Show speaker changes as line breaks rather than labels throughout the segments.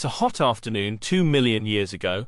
It's a hot afternoon 2 million years ago,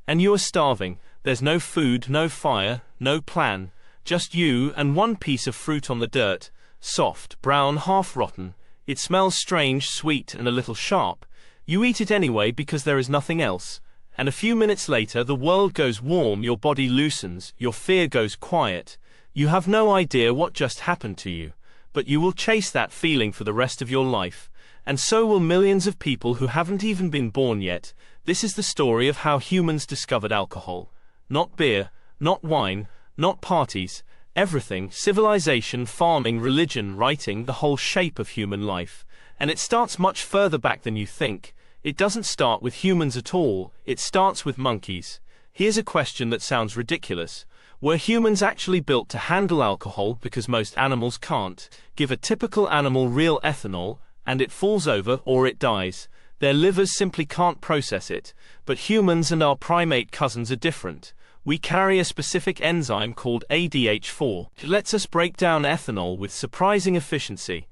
and you are starving. There's no food, no fire, no plan, just you and one piece of fruit on the dirt, soft, brown, half-rotten. It smells strange, sweet, and a little sharp. You eat it anyway because there is nothing else. And a few minutes later the world goes warm, your body loosens, your fear goes quiet. You have no idea what just happened to you, but you will chase that feeling for the rest of your life. And so will millions of people who haven't even been born yet. This is the story of how humans discovered alcohol. Not beer, not wine, not parties, everything, civilization, farming, religion, writing, the whole shape of human life. And it starts much further back than you think. It doesn't start with humans at all, it starts with monkeys. Here's a question that sounds ridiculous. Were humans actually built to handle alcohol because most animals can't? Give a typical animal real ethanol, and it falls over or it dies. Their livers simply can't process it. But humans and our primate cousins are different. We carry a specific enzyme called ADH4. It lets us break down ethanol with surprising efficiency.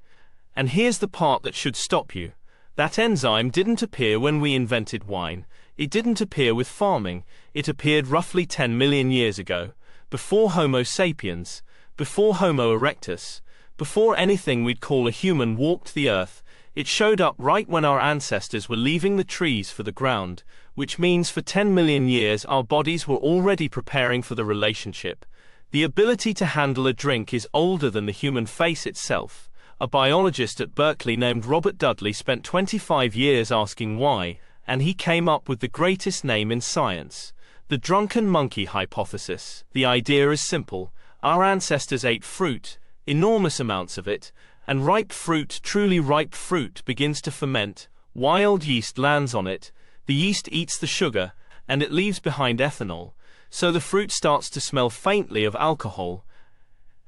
And here's the part that should stop you. That enzyme didn't appear when we invented wine. It didn't appear with farming. It appeared roughly 10 million years ago, before Homo sapiens, before Homo erectus, before anything we'd call a human walked the earth. It showed up right when our ancestors were leaving the trees for the ground, which means for 10 million years our bodies were already preparing for the relationship. The ability to handle a drink is older than the human face itself. A biologist at Berkeley named Robert Dudley spent 25 years asking why, and he came up with the greatest name in science, the drunken monkey hypothesis. The idea is simple. Our ancestors ate fruit, enormous amounts of it, and ripe fruit, truly ripe fruit, begins to ferment. Wild yeast lands on it, the yeast eats the sugar, and it leaves behind ethanol, so the fruit starts to smell faintly of alcohol.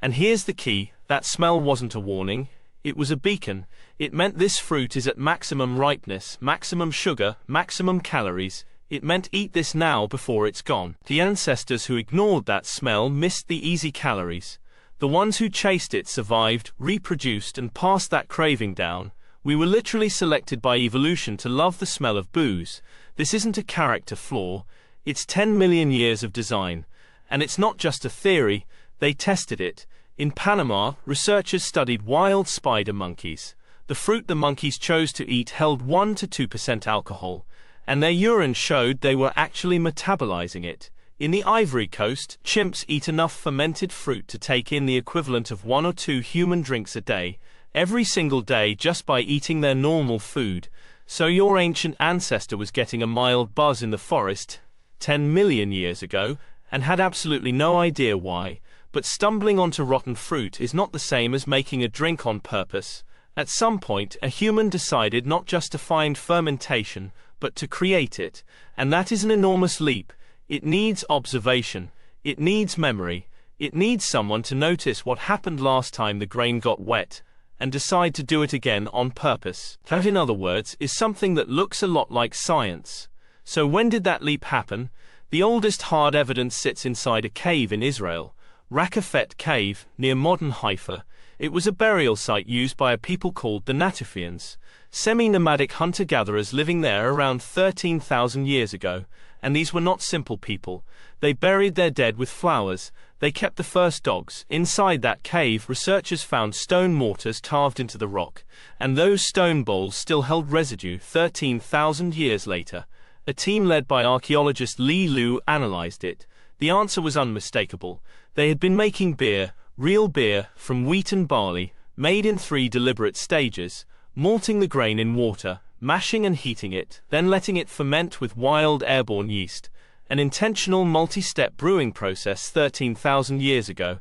And here's the key, that smell wasn't a warning. It was a beacon. It meant this fruit is at maximum ripeness, maximum sugar, maximum calories. It meant eat this now before it's gone. The ancestors who ignored that smell missed the easy calories. The ones who chased it survived, reproduced, and passed that craving down. We were literally selected by evolution to love the smell of booze. This isn't a character flaw. It's 10 million years of design. And it's not just a theory. They tested it. In Panama, researchers studied wild spider monkeys. The fruit the monkeys chose to eat held 1 to 2% alcohol, and their urine showed they were actually metabolizing it. In the Ivory Coast, chimps eat enough fermented fruit to take in the equivalent of 1 or 2 human drinks a day, every single day, just by eating their normal food. So your ancient ancestor was getting a mild buzz in the forest 10 million years ago, and had absolutely no idea why. But stumbling onto rotten fruit is not the same as making a drink on purpose. At some point, a human decided not just to find fermentation, but to create it. And that is an enormous leap. It needs observation. It needs memory. It needs someone to notice what happened last time the grain got wet, and decide to do it again on purpose. That, in other words, is something that looks a lot like science. So when did that leap happen? The oldest hard evidence sits inside a cave in Israel. Raqefet Cave, near modern Haifa. It was a burial site used by a people called the Natufians, semi-nomadic hunter-gatherers living there around 13,000 years ago. And these were not simple people. They buried their dead with flowers. They kept the first dogs. Inside that cave, researchers found stone mortars carved into the rock, and those stone bowls still held residue 13,000 years later. A team led by archaeologist Li Lu analyzed it. The answer was unmistakable. They had been making beer, real beer, from wheat and barley, made in 3 deliberate stages, malting the grain in water, mashing and heating it, then letting it ferment with wild airborne yeast, an intentional multi-step brewing process 13,000 years ago.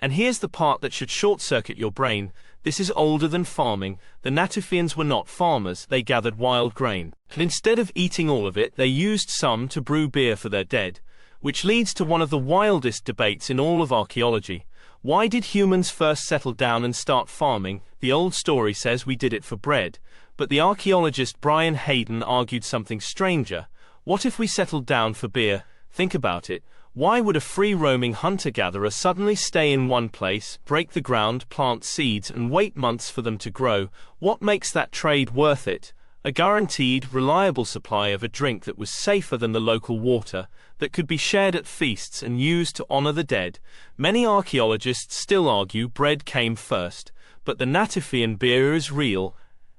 And here's the part that should short-circuit your brain. This is older than farming. The Natufians were not farmers, they gathered wild grain. And instead of eating all of it, they used some to brew beer for their dead. Which leads to one of the wildest debates in all of archaeology. Why did humans first settle down and start farming? The old story says we did it for bread, but the archaeologist Brian Hayden argued something stranger. What if we settled down for beer? Think about it. Why would a free-roaming hunter-gatherer suddenly stay in one place, break the ground, plant seeds, and wait months for them to grow? What makes that trade worth it? A guaranteed, reliable supply of a drink that was safer than the local water, that could be shared at feasts and used to honor the dead. Many archaeologists still argue bread came first, but the Natufian beer is real,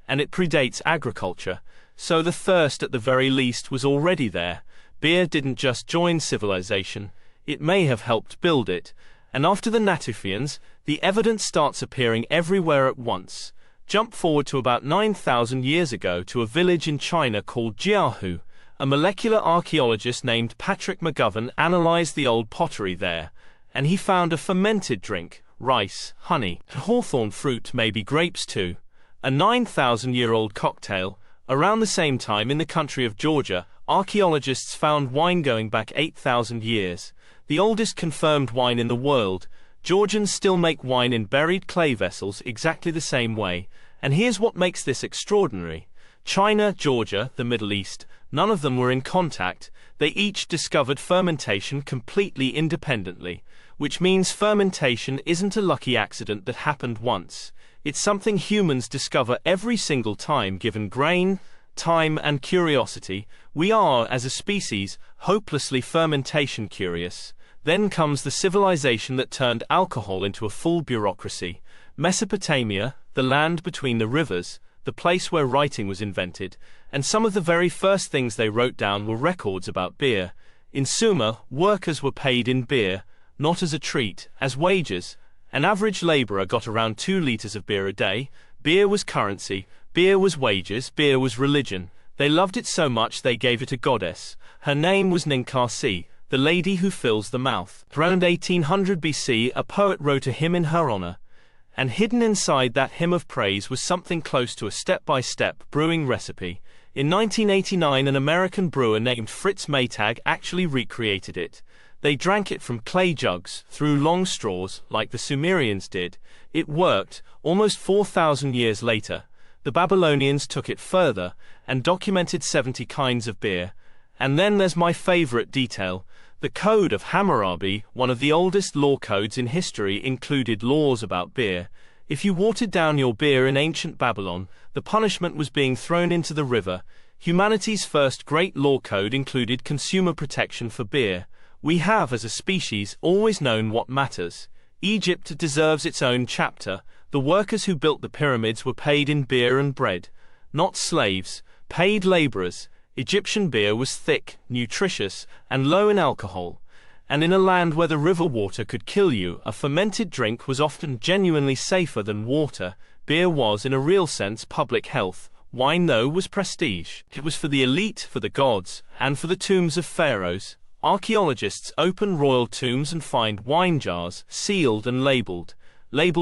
and it predates agriculture, so the thirst at the very least was already there. Beer didn't just join civilization, it may have helped build it, and after the Natufians, the evidence starts appearing everywhere at once. Jump forward to about 9,000 years ago to a village in China called Jiahu. A molecular archaeologist named Patrick McGovern analyzed the old pottery there, and he found a fermented drink, rice, honey, hawthorn fruit, maybe grapes too. A 9,000-year-old cocktail. Around the same time in the country of Georgia, archaeologists found wine going back 8,000 years. The oldest confirmed wine in the world. Georgians still make wine in buried clay vessels exactly the same way. And here's what makes this extraordinary. China, Georgia, the Middle East, none of them were in contact. They each discovered fermentation completely independently, which means fermentation isn't a lucky accident that happened once. It's something humans discover every single time given grain, time, and curiosity. We are, as a species, hopelessly fermentation curious. Then comes the civilization that turned alcohol into a full bureaucracy. Mesopotamia, the land between the rivers, the place where writing was invented, and some of the very first things they wrote down were records about beer. In Sumer, workers were paid in beer, not as a treat, as wages. An average laborer got around 2 liters of beer a day. Beer was currency, beer was wages, beer was religion. They loved it so much they gave it a goddess. Her name was Ninkasi, the lady who fills the mouth. Around 1800 BC, a poet wrote a hymn in her honor, and hidden inside that hymn of praise was something close to a step-by-step brewing recipe. In 1989, an American brewer named Fritz Maytag actually recreated it. They drank it from clay jugs, through long straws, like the Sumerians did. It worked. Almost 4,000 years later, the Babylonians took it further, and documented 70 kinds of beer. And then there's my favorite detail. The Code of Hammurabi, one of the oldest law codes in history, included laws about beer. If you watered down your beer in ancient Babylon, the punishment was being thrown into the river. Humanity's first great law code included consumer protection for beer. We have, as a species, always known what matters. Egypt deserves its own chapter. The workers who built the pyramids were paid in beer and bread. Not slaves, paid laborers. Egyptian beer was thick, nutritious, and low in alcohol. And in a land where the river water could kill you, a fermented drink was often genuinely safer than water. Beer was, in a real sense, public health. Wine, though, was prestige. It was for the elite, for the gods, and for the tombs of pharaohs. Archaeologists open royal tombs and find wine jars, sealed and labeled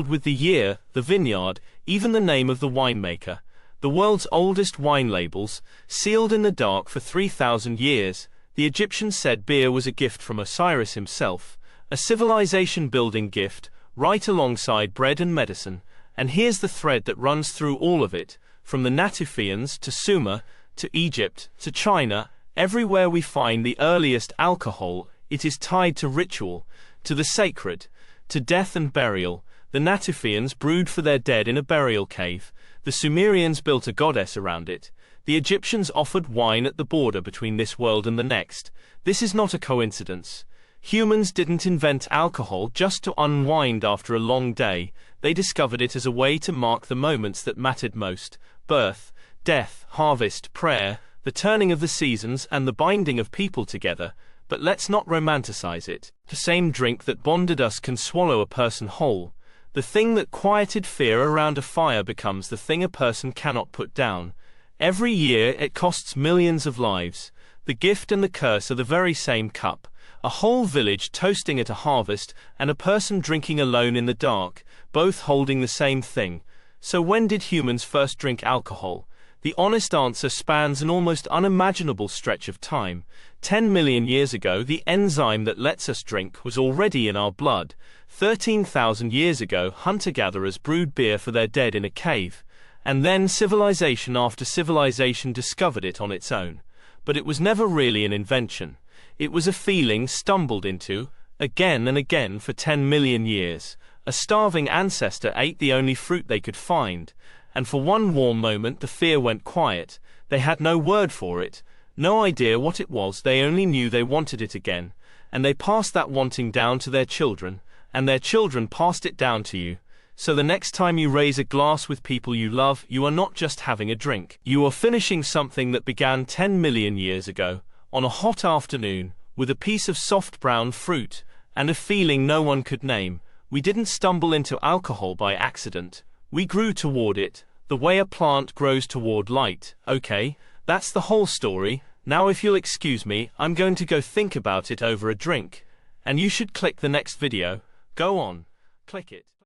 with the year, the vineyard, even the name of the winemaker. The world's oldest wine labels, sealed in the dark for 3,000 years. The Egyptians said beer was a gift from Osiris himself, a civilization-building gift, right alongside bread and medicine. And here's the thread that runs through all of it, from the Natufians to Sumer, to Egypt, to China. Everywhere we find the earliest alcohol, it is tied to ritual, to the sacred, to death and burial. The Natufians brewed for their dead in a burial cave. The Sumerians built a goddess around it. The Egyptians offered wine at the border between this world and the next. This is not a coincidence. Humans didn't invent alcohol just to unwind after a long day. They discovered it as a way to mark the moments that mattered most: birth, death, harvest, prayer, the turning of the seasons, and the binding of people together. But let's not romanticize it. The same drink that bonded us can swallow a person whole. The thing that quieted fear around a fire becomes the thing a person cannot put down. Every year it costs millions of lives. The gift and the curse are the very same cup. A whole village toasting at a harvest, and a person drinking alone in the dark, both holding the same thing. So when did humans first drink alcohol? The honest answer spans an almost unimaginable stretch of time. 10 million years ago, the enzyme that lets us drink was already in our blood. 13,000 years ago, hunter-gatherers brewed beer for their dead in a cave. And then civilization after civilization discovered it on its own. But it was never really an invention. It was a feeling stumbled into, again and again for 10 million years. A starving ancestor ate the only fruit they could find, and for one warm moment the fear went quiet. They had no word for it, no idea what it was. They only knew they wanted it again, and they passed that wanting down to their children, and their children passed it down to you. So the next time you raise a glass with people you love, you are not just having a drink. You are finishing something that began 10 million years ago, on a hot afternoon, with a piece of soft brown fruit, and a feeling no one could name. We didn't stumble into alcohol by accident. We grew toward it, the way a plant grows toward light. Okay, that's the whole story. Now if you'll excuse me, I'm going to go think about it over a drink. And you should click the next video. Go on. Click it.